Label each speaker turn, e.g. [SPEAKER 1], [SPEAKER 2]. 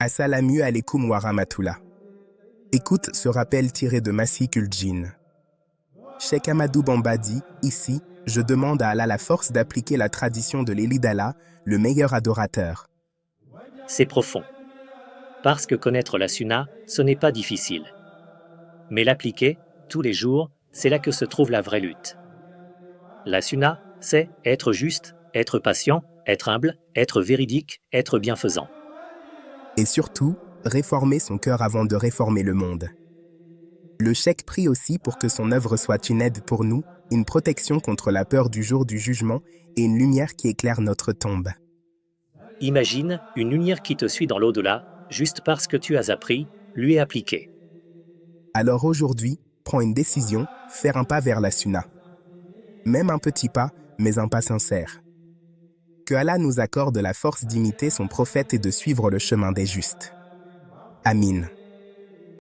[SPEAKER 1] Assalamu alaikum wa rahmatullah. Écoute ce rappel tiré de Masih ul-Jinn. Cheikh Ahmadou Bamba dit, ici, je demande à Allah la force d'appliquer la tradition de l'Élie d'Allah, le meilleur adorateur.
[SPEAKER 2] C'est profond. Parce que connaître la sunna, ce n'est pas difficile. Mais l'appliquer, tous les jours, c'est là que se trouve la vraie lutte. La sunna, c'est être juste, être patient, être humble, être véridique, être bienfaisant.
[SPEAKER 1] Et surtout, réformer son cœur avant de réformer le monde. Le cheikh prie aussi pour que son œuvre soit une aide pour nous, une protection contre la peur du jour du jugement et une lumière qui éclaire notre tombe.
[SPEAKER 2] Imagine une lumière qui te suit dans l'au-delà, juste parce que tu as appris, lui appliqué.
[SPEAKER 1] Alors aujourd'hui, prends une décision, faire un pas vers la sunna. Même un petit pas, mais un pas sincère. Que Allah nous accorde la force d'imiter son prophète et de suivre le chemin des justes. Amin.